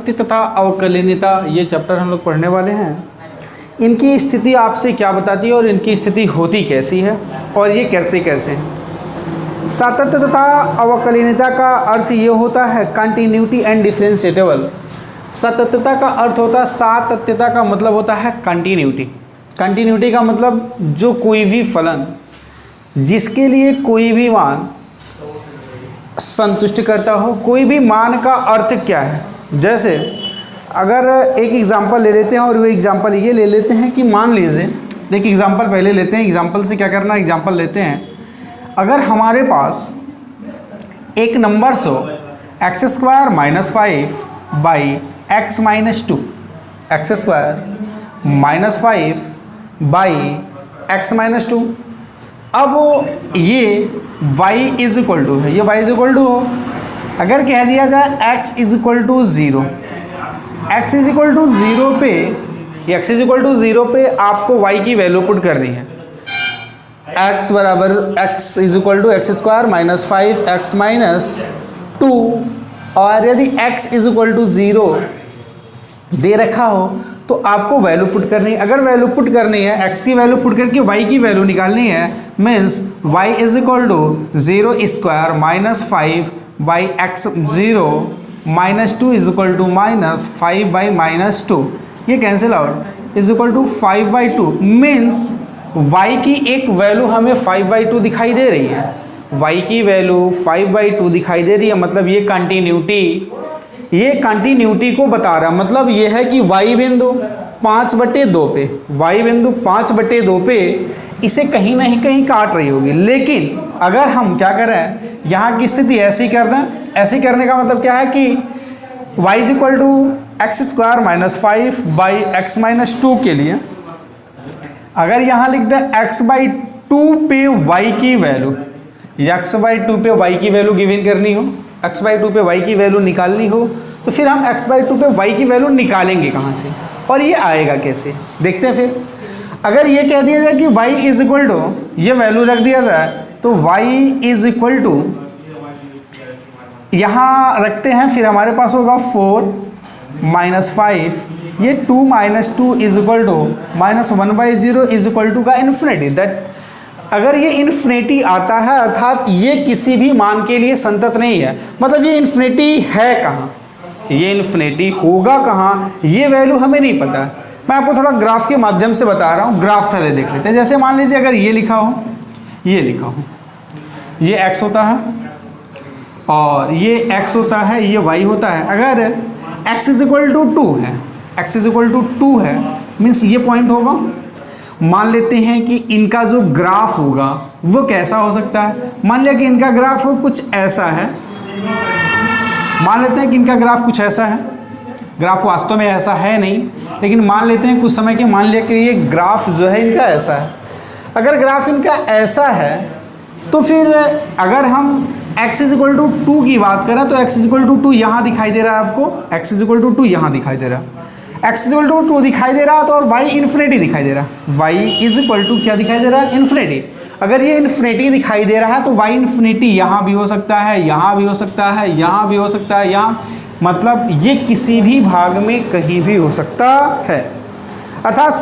सातत्य तथा अवकलनीयता ये चैप्टर हम लोग पढ़ने वाले हैं। इनकी स्थिति आपसे क्या बताती है और इनकी स्थिति होती कैसी है और ये करते कैसे हैं। सातत्य तथा अवकलनीयता का अर्थ ये होता है कंटिन्यूटी एंड डिफरेंशिएटेबल। सातत्यता का अर्थ होता है, सातत्यता का मतलब होता है कंटिन्यूटी। कंटिन्यूटी का मतलब जो कोई भी फलन जिसके लिए कोई भी मान संतुष्ट करता हो। कोई भी मान का अर्थ क्या है, जैसे अगर एक एग्जांपल ले लेते हैं और वो एग्जांपल ये ले लेते हैं कि मान लीजिए, एक एग्जांपल पहले लेते हैं। एग्जांपल से क्या करना है, एग्जांपल लेते हैं। अगर हमारे पास एक नंबर्स हो x² - 5 by x - 2, x² - 5 by x - 2। अब ये y इज इक्वल टू है, ये y इज इक्वल टू हो। अगर कह दिया जाए x is equal to 0, x is equal to 0 पे, x इज इक्वल टू 0 पे आपको y की वैल्यू पुट करनी है। x बराबर x is equal to x² - 5x - 2, और यदि x इज इक्वल टू 0 दे रखा हो तो आपको वैल्यू पुट करनी है। अगर वैल्यू पुट करनी है, x की वैल्यू पुट करके y की वैल्यू निकालनी है, means y is equal to 0² - 5 by x 0 - 2 is equal to -5 by -2, ये cancel out, is equal to 5/2। Means y की एक वैल्यू हमें 5/2 दिखाई दे रही है, y की वैल्यू 5/2 दिखाई दे रही है। मतलब ये कंटिन्यूटी को बता रहा है। मतलब ये है कि y बिंदु 5/2 पे, y बिंदु 5/2 पे इसे कहीं ना कहीं काट रही होगी। लेकिन अगर हम क्या करें, यहाँ की स्थिति ऐसी कर दें, ऐसी करने का मतलब क्या है कि y is equal to x² - 5 by x - 2 के लिए अगर यहाँ लिख दें x/2 पे y की वैल्यू, x/2 पे y की वैल्यू गिवन करनी हो, x/2 पे y की वैल्यू निकालनी हो, तो फिर हम x/2 पे y की वैल्यू निकालेंगे कहाँ से और ये आएगा कैसे, देखते हैं। फिर अगर ये कह दिया जाए कि y इज इक्वल टू, ये वैल्यू रख दिया जाए तो y इज इक्वल टू यहाँ रखते हैं, फिर हमारे पास होगा 4 - 5, ये 2 - 2 is equal to -1/0 is equal to का इन्फिनिटी। दैट अगर ये इन्फिनिटी आता है अर्थात ये किसी भी मान के लिए संतत नहीं है। मतलब ये इन्फिनिटी है कहाँ, ये इन्फिनिटी होगा कहाँ, ये वैल्यू हमें नहीं पता है। मैं आपको थोड़ा ग्राफ के माध्यम से बता रहा हूँ। ग्राफ पहले देख लेते हैं। जैसे मान लीजिए अगर ये लिखा हो, ये लिखा हो, ये x होता है और ये x होता है, ये y होता है। अगर x इज इक्वल टू 2 है, x इज इक्वल टू 2 है, मीन्स ये पॉइंट होगा। मान लेते हैं कि इनका जो ग्राफ होगा वो कैसा हो सकता है। मान लिया कि इनका ग्राफ हो कुछ ऐसा है, मान लेते हैं कि इनका ग्राफ कुछ ऐसा है। ग्राफ वास्तव में ऐसा है नहीं, लेकिन मान लेते हैं कुछ समय के, मान लिया कि ये ग्राफ जो है इनका ऐसा है। अगर ग्राफ इनका ऐसा है तो फिर अगर हम x इज इक्वल टू 2 की बात करें तो x इज इक्वल टू 2 यहाँ दिखाई दे रहा है आपको, x इज इक्वल टू 2 यहाँ दिखाई दे रहा है, x इज इक्वल टू 2 दिखाई दे रहा है तो और y इन्फिनिटी दिखाई दे रहा है। y इज इक्वल टू क्या दिखाई दे रहा है, इन्फिनिटी। अगर ये इन्फिनिटी दिखाई दे रहा है तो y इन्फिनिटी यहाँ भी हो सकता है, यहाँ भी हो सकता है, यहाँ भी हो सकता है, यहाँ, मतलब ये किसी भी भाग में कहीं भी हो सकता है। अर्थात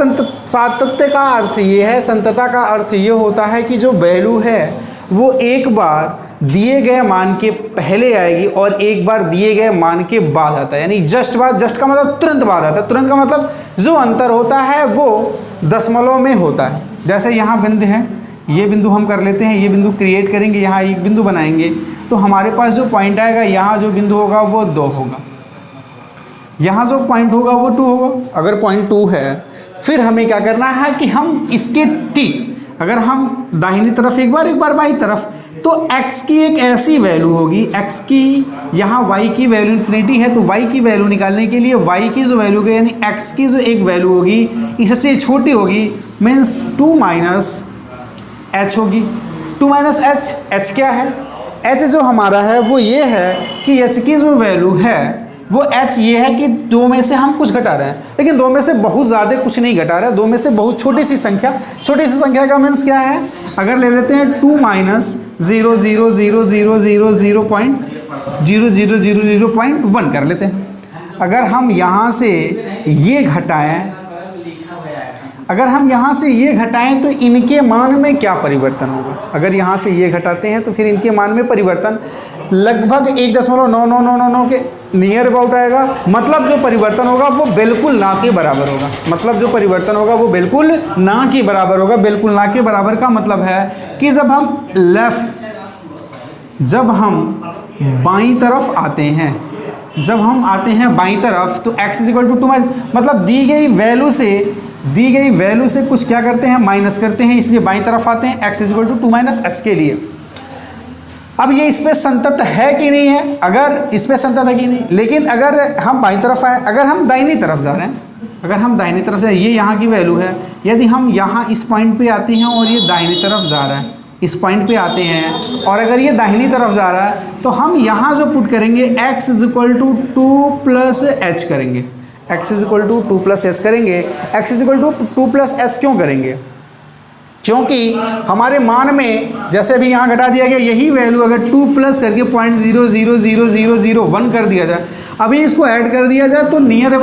सातत्य का अर्थ ये है, संततता का अर्थ ये होता है कि जो वैल्यू है वो एक बार दिए गए मान के पहले आएगी और एक बार दिए गए मान के बाद आता है। यानी जस्ट बाद, जस्ट का मतलब तुरंत बाद आता है, तुरंत का मतलब जो अंतर होता है वो दशमलव में होता है। जैसे यहाँ बिंदु है, ये बिंदु हम कर लेते हैं, ये बिंदु क्रिएट करेंगे, यहाँ एक बिंदु बनाएंगे तो हमारे पास जो पॉइंट आएगा, यहाँ जो बिंदु होगा वो 2 होगा, यहाँ जो पॉइंट होगा वो 2 होगा। अगर पॉइंट 2 है, फिर हमें क्या करना है कि हम इसके t, अगर हम दाहिनी तरफ एक बार बाईं तरफ, तो x की एक ऐसी वैल्यू होगी, x की, यहाँ y की वैल्यू इन्फिनिटी है तो y की वैल्यू निकालने के लिए y की जो वैल्यू है यानी x की जो एक वैल्यू होगी इससे छोटी होगी, मीन्स 2 - h होगी। 2 - h, h क्या है, h जो हमारा है वो ये है कि h की जो वैल्यू है वो h ये है कि 2 में से हम कुछ घटा रहे हैं, लेकिन 2 में से बहुत ज़्यादा कुछ नहीं घटा रहे हैं, 2 में से बहुत छोटी सी संख्या। छोटी सी संख्या का मीन्स क्या है, अगर ले लेते हैं 2 - 0.00000.00000.1 कर लेते हैं। अगर हम यहाँ से ये घटाएं, अगर हम यहाँ से ये घटाएं तो इनके मान में क्या परिवर्तन होगा? अगर यहाँ से ये घटाते हैं तो फिर इनके मान में परिवर्तन लगभग 1.9999 के नियर अबाउट आएगा। मतलब जो परिवर्तन होगा वो बिल्कुल ना के बराबर होगा। मतलब जो परिवर्तन होगा वो बिल्कुल ना के बराबर होगा। बिल्कुल ना के बराबर का मतलब है कि जब हम बाईं तरफ आते हैं, जब हम आते हैं बाईं तरफ तो x = 2 मतलब दी गई वैल्यू से कुछ क्या करते हैं, माइनस करते हैं, इसलिए बाईं तरफ आते हैं x = 2 - h के लिए। अब ये इस पे संतत है कि नहीं है? अगर इस पे संतत है कि नहीं, लेकिन अगर हम बाईं तरफ आए, अगर हम दाहिनी तरफ जा रहे हैं, अगर हम दाहिनी तरफ से, ये यहाँ की वैल्यू है, यदि हम यहाँ इस पॉइंट पे आते हैं और ये दाहिनी तरफ जा रहा है, इस पॉइंट पे आते हैं और अगर ये दाहिनी तरफ जा रहा है तो हम यहाँ जो पुट करेंगे x = 2 + h करेंगे। x = 2 + h करेंगे। x = 2 + h क्यों करेंगे? क्योंकि हमारे मान में जैसे भी यहाँ घटा दिया गया, यही वैल्यू अगर 2 प्लस करके 0.0000001 कर दिया जाए, अभी इसको ऐड कर दिया जाए तो नियर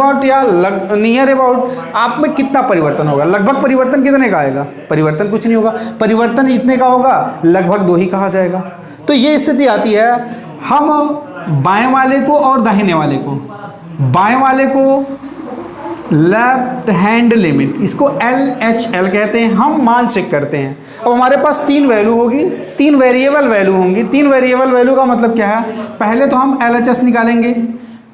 अबाउट आप में कितना परिवर्तन होगा? लगभग परिवर्तन कितने का आएगा? परिवर्तन कुछ नहीं होगा। परिवर्तन जितने का होगा लगभग 2 ही कहा जाएगा। तो ये स्थिति आती है, हम बाएं वाले को और दाहिने वाले को, बाएं वाले को लेफ्ट हैंड लिमिट, इसको LHL कहते हैं, हम मान चेक करते हैं। अब हमारे पास 3 वैल्यू होगी, 3 वेरिएबल वैल्यू होंगी। 3 वेरिएबल वैल्यू का मतलब क्या है? पहले तो हम LHS निकालेंगे,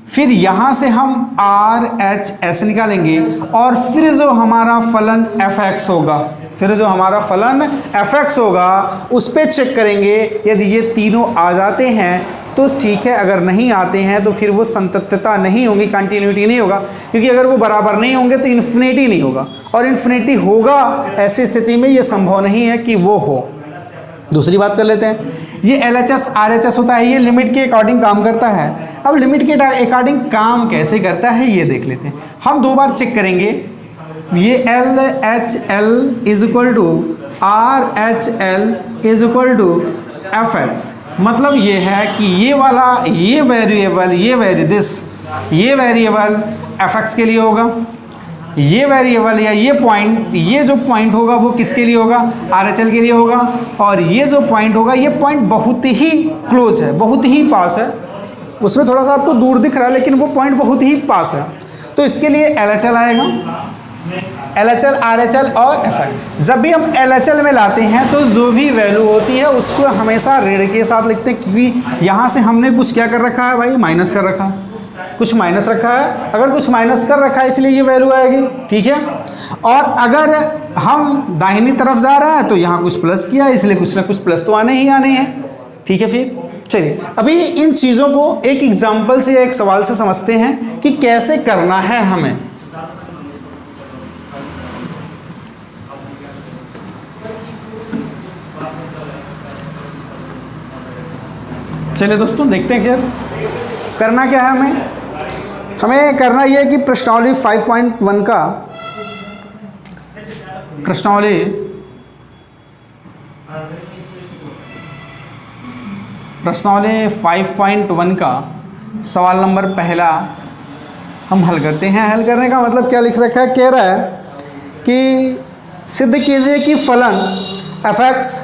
फिर यहाँ से हम RHS निकालेंगे और फिर जो हमारा फलन fx होगा, उस पर चेक करेंगे। यदि ये तीनों आ जाते हैं तो ठीक है, अगर नहीं आते हैं तो फिर वो संततता नहीं होगी, कंटिन्यूटी नहीं होगा, क्योंकि अगर वो बराबर नहीं होंगे तो इन्फिनिटी नहीं होगा, और इन्फिनिटी होगा ऐसी स्थिति में ये संभव नहीं है कि वो हो। दूसरी बात कर लेते हैं, ये LHS RHS होता है, ये लिमिट के अकॉर्डिंग काम करता है। अब लिमिट के अकॉर्डिंग काम कैसे करता है ये देख लेते हैं। हम 2 बार चेक करेंगे, ये LHL = RHL = fx, मतलब ये है कि ये वेरिएबल fx के लिए होगा, ये वेरिएबल या ये जो पॉइंट होगा वो किसके लिए होगा? RHL के लिए होगा, और ये जो पॉइंट होगा, ये पॉइंट बहुत ही क्लोज है, बहुत ही पास है। उसमें थोड़ा सा आपको दूर दिख रहा है लेकिन वो पॉइंट बहुत ही पास है, तो इसके लिए LHL आएगा। LHL, RHL और fx। जब भी हम LHL में लाते हैं तो जो भी वैल्यू होती है उसको हमेशा ऋण के साथ लिखते हैं, क्योंकि यहाँ से हमने कुछ क्या कर रखा है भाई? माइनस कर रखा है, कुछ माइनस रखा है। अगर कुछ माइनस कर रखा है इसलिए ये वैल्यू आएगी, ठीक है। और अगर हम दाहिनी तरफ जा रहा है तो यहाँ कुछ प्लस किया, इसलिए कुछ ना कुछ प्लस तो आने ही आने हैं, ठीक है। फिर चलिए अभी इन चीज़ों को एक एग्जाम्पल से या एक सवाल से समझते हैं कि कैसे करना है हमें। चलिए दोस्तों देखते हैं क्या करना क्या है हमें करना यह है कि प्रश्नावली 5.1 का प्रश्नावली प्रश्नावली 5.1 का सवाल नंबर पहला हम हल करते हैं। हल करने का मतलब क्या लिख रखा है? कह रहा है कि सिद्ध कीजिए कि फलन fx,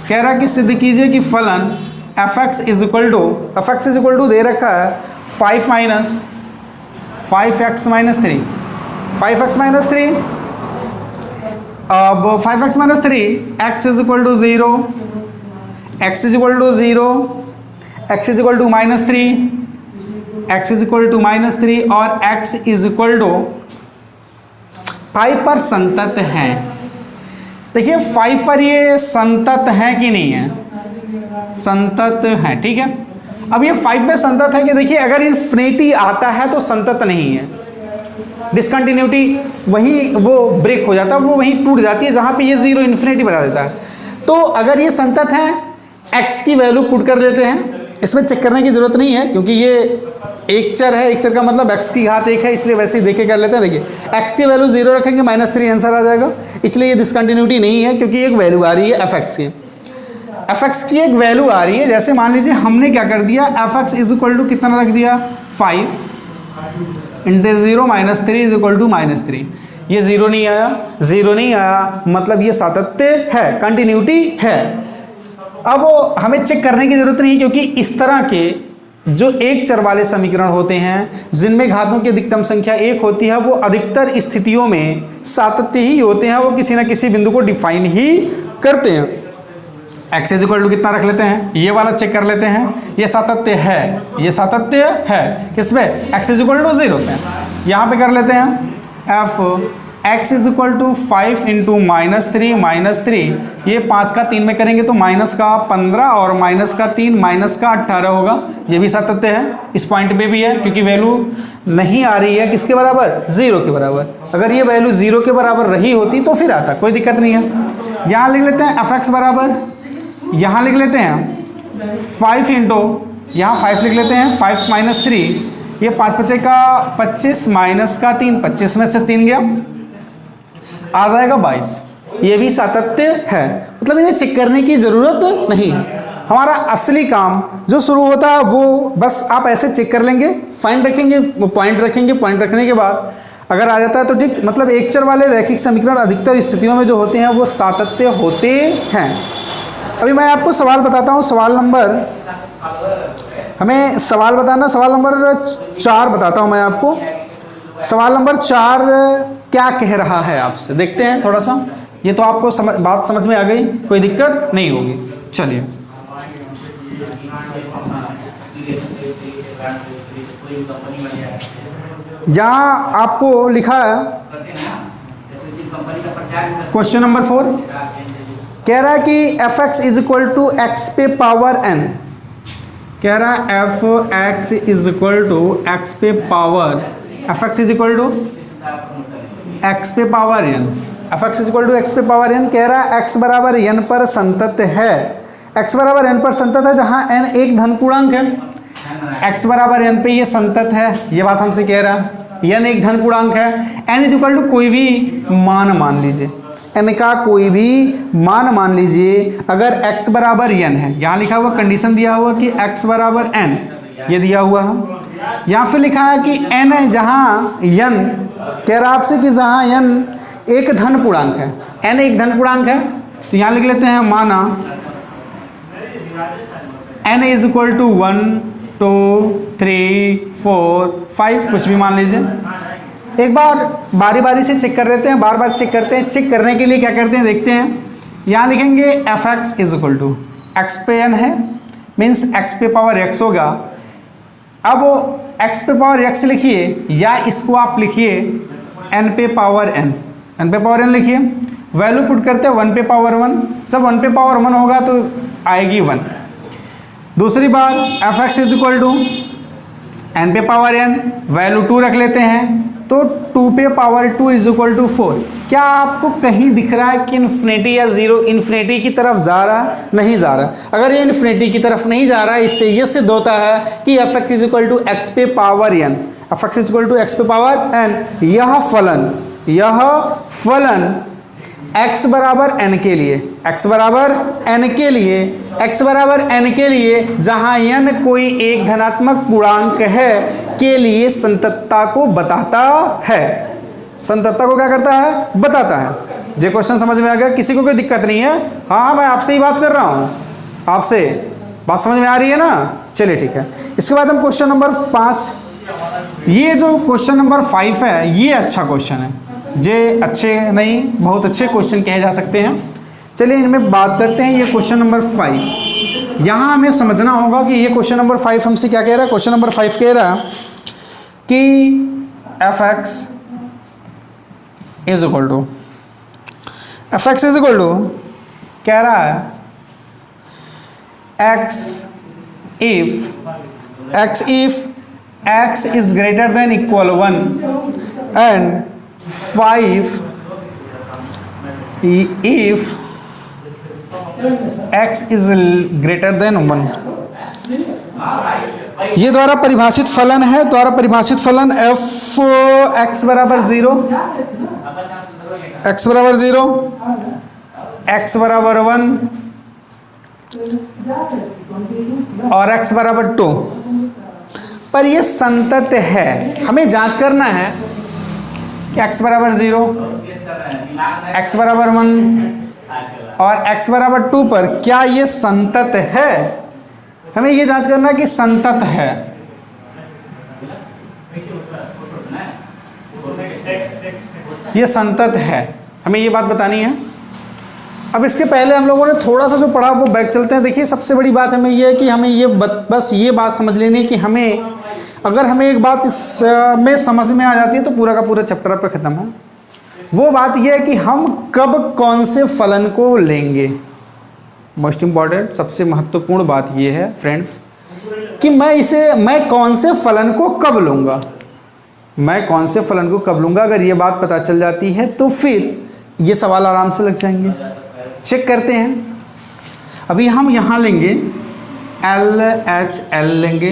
कह रहा है कि सिद्ध कीजिए कि फलन fx इज इक्वल टू दे रखा है 5x माइनस 3 अब 5x minus 3 x is equal to 0, x is equal to 0, x is equal to minus 3, x is equal to minus 3 और x इज इक्वल टू 5 पर संतत हैं। देखिए 5 पर ये संतत है कि नहीं है? संतत है, ठीक है। अब ये 5 पे संतत है कि देखिए अगर इन्फिनिटी आता है तो संतत नहीं है, डिसकंटिन्यूटी वहीं वो ब्रेक हो जाता है, वो वहीं टूट जाती है जहाँ पे ये 0 इन्फिनिटी बना देता है। तो अगर ये संतत है, x की वैल्यू पुट कर लेते हैं, इसमें चेक करने की ज़रूरत नहीं है क्योंकि ये एक चर है, एक चर का मतलब x की घात 1 है, इसलिए वैसे ही देखे कर लेते हैं। देखिए x की वैल्यू 0 रखेंगे -3 आंसर आ जाएगा, इसलिए ये डिसकंटिन्यूटी नहीं है क्योंकि एक वैल्यू आ रही है fx की। fx की एक वैल्यू आ रही है, जैसे मान लीजिए हमने क्या कर दिया, fx इज इक्वल टू कितना रख दिया 5, इंटू 0 -3 इज इक्वल टू -3। ये ज़ीरो नहीं आया, ज़ीरो नहीं आया, मतलब ये सातत्य है, कंटिन्यूटी है। अब हमें चेक करने की जरूरत नहीं, क्योंकि इस तरह के जो एक चर वाले समीकरण होते हैं जिनमें घातों की अधिकतम संख्या एक होती है, वो अधिकतर स्थितियों में सातत्य ही होते हैं, वो किसी ना किसी बिंदु को डिफाइन ही करते हैं। एक्स इज इक्वल टू कितना रख लेते हैं, ये वाला चेक कर लेते हैं, ये सातत्य है, ये सातत्य है किस पे, एक्स इज इक्वल टू 0 पे। यहाँ पे कर लेते हैं f x is equal to 5 into -3 ये 5 का 3 में करेंगे तो माइनस का 15 और माइनस का 3 माइनस का 18 होगा। ये भी सातत्य है, इस पॉइंट पे भी है, क्योंकि वैल्यू नहीं आ रही है किसके बराबर, 0 के बराबर। अगर ये वैल्यू 0 के बराबर रही होती तो फिर आता, कोई दिक्कत नहीं है। यहाँ लिख लेते हैं एफ एक्स बराबर, यहाँ लिख लेते हैं 5 इंटू, यहाँ 5 लिख लेते हैं, 5 - 3 ये 5 बचे का 25 माइनस का 3, 25 में से 3 गया, आ जाएगा 22। ये भी सातत्य है, मतलब इन्हें चेक करने की ज़रूरत नहीं। हमारा असली काम जो शुरू होता है वो बस आप ऐसे चेक कर लेंगे, फाइन रखेंगे, पॉइंट रखेंगे, पॉइंट रखने के बाद अगर आ जाता है तो ठीक, मतलब एक चर वाले रैखिक समीकरण अधिकतर स्थितियों में जो होते हैं वो सातत्य होते हैं। अभी मैं आपको सवाल बताता हूँ, सवाल नंबर, हमें सवाल बताना, सवाल नंबर 4 बताता हूँ मैं आपको। सवाल नंबर 4 क्या कह रहा है आपसे, देखते हैं थोड़ा सा। ये तो आपको बात समझ में आ गई, कोई दिक्कत नहीं होगी। चलिए, यहाँ आपको लिखा है क्वेश्चन नंबर 4 कह रहा है कि f x is equal to x पे पावर n, कह रहा है f x is equal to x पे power, f x is equal to x पे power n, f x is equal to x पे पावर n। कह रहा है एक्स बराबर n पर संतत है, एक्स बराबर n पर संतत है जहाँ n एक धन पूर्णांक है। एक्स बराबर n पे ये संतत है, ये बात हमसे कह रहा है, n एक धन पूर्णांक है। n इज इक्वल टू कोई भी मान लीजिए, n का कोई भी मान लीजिए। अगर x बराबर n है, यहाँ लिखा हुआ कंडीशन दिया हुआ कि x बराबर n, ये दिया हुआ है। यहाँ फिर लिखा है कि n है जहाँ n, कह रहा आपसे कि जहाँ n एक धन पूर्णांक है, n एक धन पूर्णांक है, तो यहाँ लिख लेते हैं माना n इज इक्वल टू 1 2 3 4 5, कुछ भी मान लीजिए। एक बार बारी बारी से चेक कर लेते हैं, बार बार चेक करते हैं। चेक करने के लिए क्या करते हैं देखते हैं, यहाँ लिखेंगे f x is equal to x पे n है, मीन्स x पे पावर x होगा। अब x पे पावर x लिखिए, या इसको आप लिखिए n पे पावर n, n पे पावर n लिखिए, वैल्यू पुट करते हैं 1 पे पावर 1, जब 1 पे पावर 1 होगा तो आएगी 1। दूसरी बार f x is equal to n पे पावर n, वैल्यू 2 रख लेते हैं, तो 2 पे पावर 2 इज इक्वल टू 4। क्या आपको कहीं दिख रहा है कि इन्फिनिटी या जीरो इन्फिनिटी की तरफ जा रहा है, नहीं जा रहा। अगर ये इन्फिनिटी की तरफ नहीं जा रहा है, इससे ये सिद्ध होता है कि f x is equal to x पे power n, f x is equal to x पे पावर n। यह फलन x बराबर n के लिए, x बराबर n के लिए, x बराबर n के लिए जहाँ n कोई एक धनात्मक पूर्णांक है के लिए संततता को बताता है। संततता को क्या करता है, बताता है। ये क्वेश्चन समझ में आ गया, किसी को कोई दिक्कत नहीं है। हाँ, मैं आपसे ही बात कर रहा हूँ, आपसे बात समझ में आ रही है ना। चलिए ठीक है, इसके बाद हम क्वेश्चन नंबर 5, ये जो क्वेश्चन नंबर 5 है, ये अच्छा क्वेश्चन है। ये अच्छे नहीं, बहुत अच्छे क्वेश्चन कहे जा सकते हैं। चलिए इनमें बात करते हैं। ये क्वेश्चन नंबर 5, यहाँ हमें समझना होगा कि ये क्वेश्चन नंबर 5 हमसे क्या कह रहा है। क्वेश्चन नंबर 5 कह रहा है कि f x is equal to, f x is equal to कह रहा है x if x is greater than equal 1 and 5 if x is greater than 1। ये द्वारा परिभाषित फलन है, द्वारा परिभाषित फलन f x बराबर 0, x बराबर 0, x बराबर 1 और x बराबर 2 पर ये संतत है। हमें जांच करना है कि x बराबर 0, x बराबर 1 और x बराबर 2 पर क्या ये संतत है। हमें ये जांच करना है कि संतत है। ये संतत है, हमें ये बात बतानी है। अब इसके पहले हम लोगों ने थोड़ा सा जो पढ़ा वो बैक चलते हैं। देखिए सबसे बड़ी बात हमें ये है कि हमें ये बस ये बात समझ लेनी है कि हमें अगर हमें एक बात इसमें समझ में आ जाती है तो पूरा का पूरा चैप्टर पे ख़त्म है। वो बात ये है कि हम कब कौन से फलन को लेंगे। मोस्ट इम्पॉर्टेंट, सबसे महत्वपूर्ण बात ये है फ्रेंड्स कि मैं कौन से फलन को कब लूँगा, मैं कौन से फलन को कब लूँगा। अगर ये बात पता चल जाती है तो फिर ये सवाल आराम से लग जाएंगे। चेक करते हैं। अभी हम यहाँ लेंगे LHL लेंगे,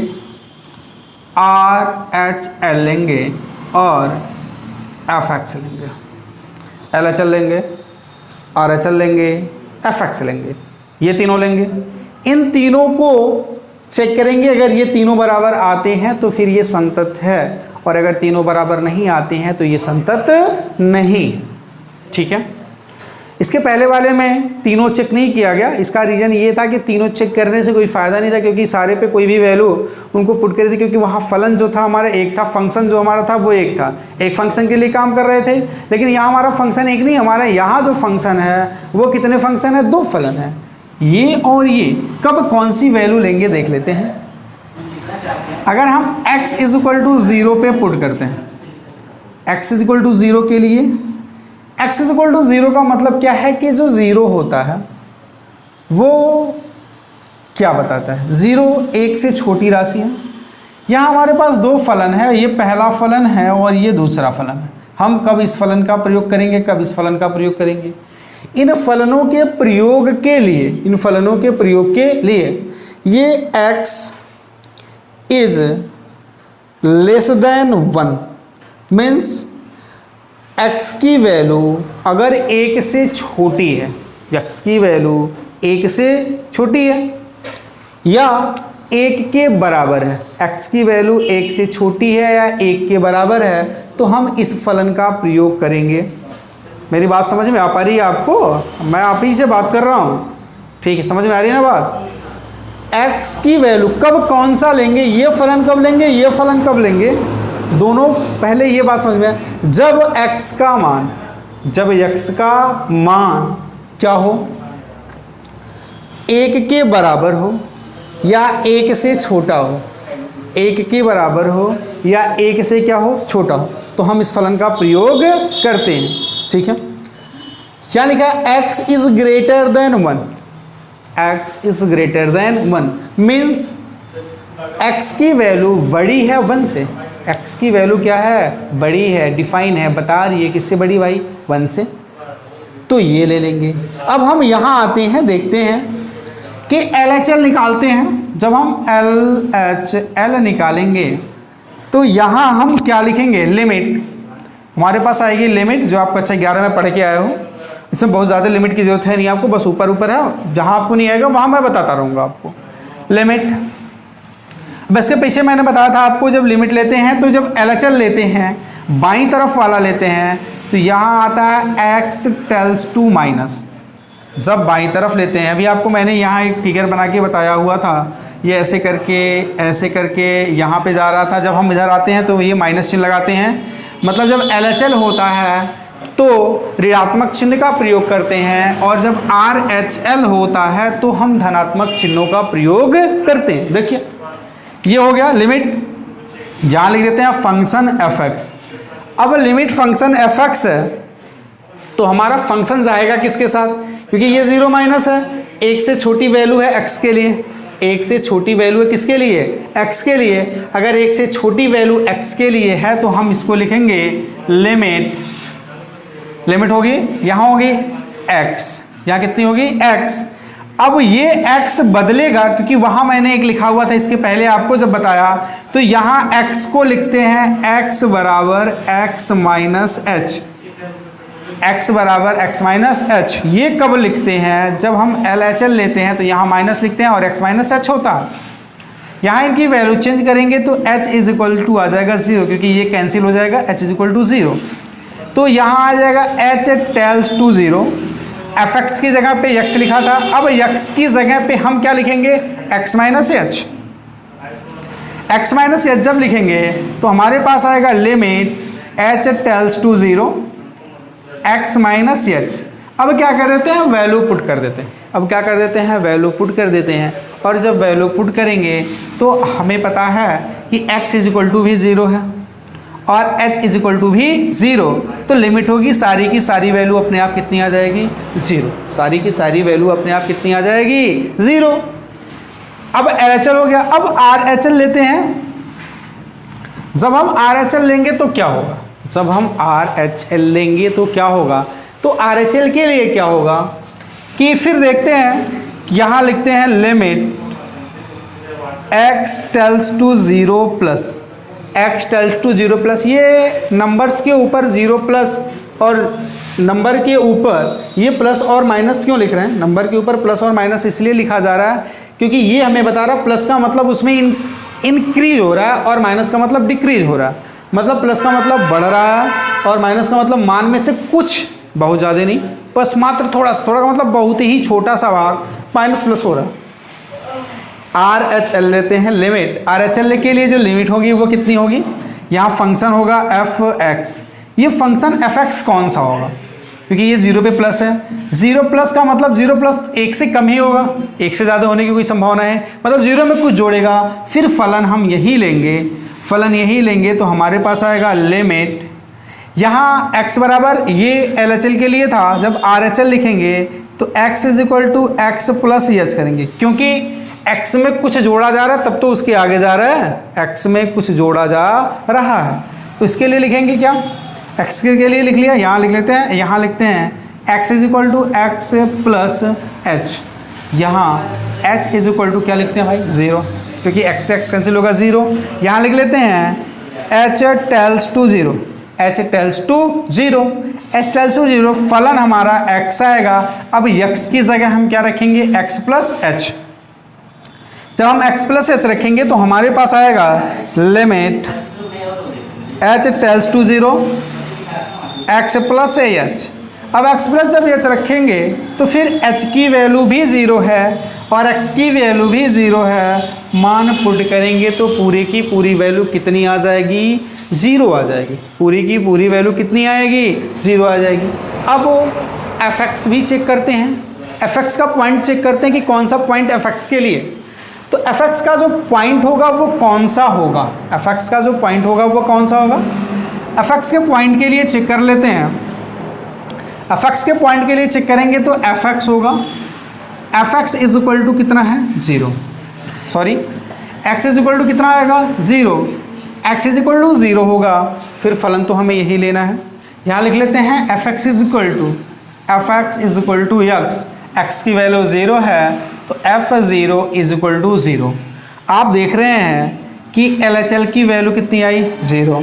RHL लेंगे और FX लेंगे। LHL लेंगे, RHL लेंगे, FX लेंगे, ये तीनों लेंगे। इन तीनों को चेक करेंगे। अगर ये तीनों बराबर आते हैं तो फिर ये संतत है, और अगर तीनों बराबर नहीं आते हैं तो ये संतत नहीं। ठीक है। इसके पहले वाले में तीनों चेक नहीं किया गया। इसका रीज़न ये था कि तीनों चेक करने से कोई फ़ायदा नहीं था, क्योंकि सारे पे कोई भी वैल्यू उनको पुट कर दी, क्योंकि वहाँ फलन जो था हमारा एक था, फंक्शन जो हमारा था वो एक था, एक फंक्शन के लिए काम कर रहे थे। लेकिन यहाँ हमारा फंक्शन एक नहीं, हमारा यहाँ जो फंक्शन है वो कितने फंक्शन है, 2 फलन है, ये और ये। कब कौन सी वैल्यू लेंगे देख लेते हैं। अगर हम x इज इक्वल टू 0 पे पुट करते हैं, x इज इक्वल टू 0 के लिए, x इज इक्वल टू 0 का मतलब क्या है कि जो 0 होता है वो क्या बताता है, 0 1 से छोटी राशि है। यहाँ हमारे पास 2 फलन है, ये पहला फलन है और ये दूसरा फलन है। हम कब इस फलन का प्रयोग करेंगे, कब इस फलन का प्रयोग करेंगे। इन फलनों के प्रयोग के लिए, इन फलनों के प्रयोग के लिए ये x is less than 1 means x की वैल्यू अगर 1 से छोटी है, x की वैल्यू 1 से छोटी है या 1 के बराबर है, x की वैल्यू 1 से छोटी है या 1 के बराबर है, तो हम इस फलन का प्रयोग करेंगे। मेरी बात समझ में आ पा रही है आपको? मैं आप ही से बात कर रहा हूँ, ठीक है, समझ में आ रही है ना बात। x की वैल्यू कब कौन सा लेंगे, ये फलन कब लेंगे, ये फलन कब लेंगे, दोनों। पहले ये बात समझ में, जब x का मान, जब x का मान क्या हो, 1 के बराबर हो या 1 से छोटा हो, 1 के बराबर हो या 1 से क्या हो, छोटा हो, तो हम इस फलन का प्रयोग करते हैं। ठीक है। क्या लिखा है, x is greater then 1, x is greater then 1 means x की वैल्यू बड़ी है 1 से। x की वैल्यू क्या है, बड़ी है, डिफाइन है, बता रही है किससे बड़ी भाई, 1 से। तो ये ले लेंगे। अब हम यहाँ आते हैं, देखते हैं कि LHL निकालते हैं। जब हम LHL निकालेंगे तो यहाँ हम क्या लिखेंगे, लिमिट। हमारे पास आएगी लिमिट, जो आप कक्षा 11 में पढ़ के आए हो। इसमें बहुत ज़्यादा लिमिट की जरूरत है नहीं आपको, बस ऊपर ऊपर है, जहाँ आपको नहीं आएगा वहाँ मैं बताता रहूँगा आपको। लिमिट, बस के पीछे मैंने बताया था आपको, जब लिमिट लेते हैं तो जब LHL लेते हैं, बाईं तरफ वाला लेते हैं, तो यहाँ आता है x टेल्स टू माइनस। जब बाईं तरफ लेते हैं, अभी आपको मैंने यहाँ एक फिगर बना के बताया हुआ था, ये ऐसे करके यहाँ पे जा रहा था। जब हम इधर आते हैं तो ये माइनस चिन्ह लगाते हैं, मतलब जब LHL होता है तो ऋणात्मक चिन्ह का प्रयोग करते हैं, और जब RHL होता है तो हम धनात्मक चिन्हों का प्रयोग करते हैं। देखिए ये हो गया लिमिट, यहाँ लिख देते हैं फंक्शन fx। अब लिमिट फंक्शन fx है तो हमारा फंक्शन जाएगा किसके साथ, क्योंकि ये 0 माइनस है, 1 से छोटी वैल्यू है x के लिए, 1 से छोटी वैल्यू है किसके लिए, x के लिए। अगर 1 से छोटी वैल्यू x के लिए है तो हम इसको लिखेंगे लिमिट, लिमिट होगी, यहाँ होगी x, यहाँ कितनी होगी x। अब ये x बदलेगा, क्योंकि वहाँ मैंने एक लिखा हुआ था इसके पहले आपको जब बताया, तो यहाँ x को लिखते हैं x बराबर x माइनस h, x बराबर x माइनस h। ये कब लिखते हैं, जब हम LHL लेते हैं तो यहाँ माइनस लिखते हैं और x माइनस h होता है। यहाँ इनकी वैल्यू चेंज करेंगे तो h इज इक्वल टू आ जाएगा 0, क्योंकि ये कैंसिल हो जाएगा, h इज इक्वल टू 0। तो यहाँ आ जाएगा h टेल्स टू 0। fx की जगह पे x लिखा था, अब x की जगह पे हम क्या लिखेंगे, x minus h. x minus h जब लिखेंगे तो हमारे पास आएगा limit h tends to 0 x minus h. अब क्या कर देते हैं, वैल्यू पुट कर देते हैं। अब क्या कर देते हैं, वैल्यू पुट कर देते हैं। और जब वैल्यू पुट करेंगे तो हमें पता है कि x इज इक्वल टू भी 0 है और h इज इक्वल टू भी 0, तो लिमिट होगी सारी की सारी वैल्यू अपने आप कितनी आ जाएगी, 0। सारी की सारी वैल्यू अपने आप कितनी आ जाएगी, 0। अब LHL हो गया। अब RHL लेते हैं। जब हम RHL लेंगे तो क्या होगा, जब हम RHL लेंगे तो क्या होगा, तो RHL के लिए क्या होगा कि फिर देखते हैं, यहाँ लिखते हैं limit x tends to 0 plus x tends to 0 plus, ये नंबर्स के ऊपर 0 प्लस और नंबर के ऊपर ये प्लस और माइनस क्यों लिख रहे हैं, नंबर के ऊपर प्लस और माइनस इसलिए लिखा जा रहा है क्योंकि ये हमें बता रहा है प्लस का मतलब उसमें इंक्रीज हो रहा है और माइनस का मतलब डिक्रीज हो रहा है। मतलब प्लस का मतलब बढ़ रहा है और माइनस का मतलब मान में से कुछ, बहुत ज़्यादा नहीं, बस मात्र थोड़ा सा, थोड़ा का मतलब बहुत ही छोटा सा भाग माइनस प्लस हो रहा है। RHL लेते हैं। लिमिट RHL के लिए जो लिमिट होगी वो कितनी होगी, यहाँ फंक्शन होगा fx। ये फंक्शन fx कौन सा होगा, क्योंकि ये 0 पे प्लस है। 0 प्लस का मतलब 0 प्लस 1 से कम ही होगा, 1 से ज़्यादा होने की कोई संभावना है, मतलब 0 में कुछ जोड़ेगा। फिर फलन हम यही लेंगे, फलन यही लेंगे तो हमारे पास आएगा लिमिट, यहाँ x बराबर, ये LHL के लिए था, जब RHL लिखेंगे तो x is equal to x plus h करेंगे, क्योंकि x में कुछ जोड़ा जा रहा है तब तो उसके आगे जा रहा है, x में कुछ जोड़ा जा रहा है तो इसके लिए लिखेंगे क्या, x के लिए लिख लिया, यहाँ लिख लेते हैं, यहाँ लिखते हैं x is equal to x plus h. यहाँ h इज इक्वल टू क्या लिखते हैं भाई, 0, क्योंकि x से x कैंसिल होगा 0। यहाँ लिख लेते हैं h tends to 0, h tends to 0, h tends to 0, फलन हमारा x आएगा। अब x की जगह हम क्या रखेंगे, x प्लस एच। जब हम x प्लस एच रखेंगे तो हमारे पास आएगा limit h tends to 0 x plus h. अब x प्लस जब h रखेंगे तो फिर h की वैल्यू भी 0 है और x की वैल्यू भी 0 है। मान पुट करेंगे तो पूरी की पूरी वैल्यू कितनी आ जाएगी, 0 आ जाएगी। पूरी की पूरी वैल्यू कितनी आएगी, 0 आ जाएगी। अब fx भी चेक करते हैं, fx का पॉइंट चेक करते हैं कि कौन सा पॉइंट fx के लिए, तो fx का जो पॉइंट होगा वो कौन सा होगा, fx का जो पॉइंट होगा वो कौन सा होगा। fx के पॉइंट के लिए चेक कर लेते हैं, fx के पॉइंट के लिए चेक करेंगे तो fx होगा, fx इज इक्वल टू कितना है, 0, sorry x is equal to कितना आएगा, 0, x इज इक्वल टू 0 होगा। फिर फलन तो हमें यही लेना है, यहाँ लिख लेते हैं fx is equal to x, x की वैल्यू 0 है तो f0 इज इक्वल टू 0। आप देख रहे हैं कि LHL की वैल्यू कितनी आई, 0,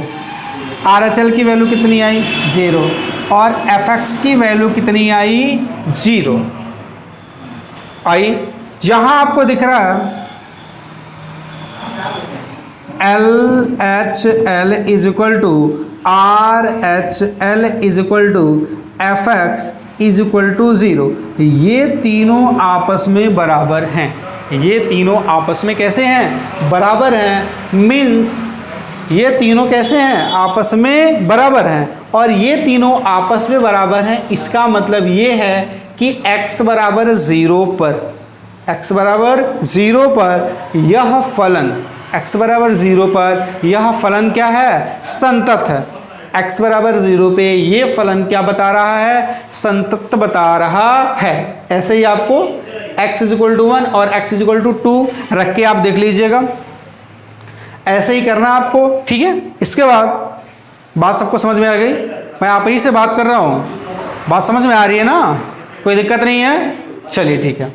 RHL की वैल्यू कितनी आई, 0, और fx की वैल्यू कितनी आई, 0 आई। यहाँ आपको दिख रहा है LHL is equal to RHL is equal to fx is equal to 0। ये तीनों आपस में बराबर हैं, ये तीनों आपस में कैसे हैं, बराबर हैं। मीन्स ये तीनों कैसे हैं, आपस में बराबर हैं, और ये तीनों आपस में बराबर हैं। इसका मतलब ये है कि x बराबर 0 पर, x बराबर 0 पर यह फलन, x बराबर 0 पर यह फलन क्या है, संतत है। x बराबर 0 पे ये फलन क्या बता रहा है, संतत बता रहा है। ऐसे ही आपको x इज इक्वल टू 1 और x इज इक्वल टू 2 रख के आप देख लीजिएगा, ऐसे ही करना आपको, ठीक है। इसके बाद बात सबको समझ में आ गई, मैं आप ही से बात कर रहा हूँ, बात समझ में आ रही है ना, कोई दिक्कत नहीं है, चलिए ठीक है।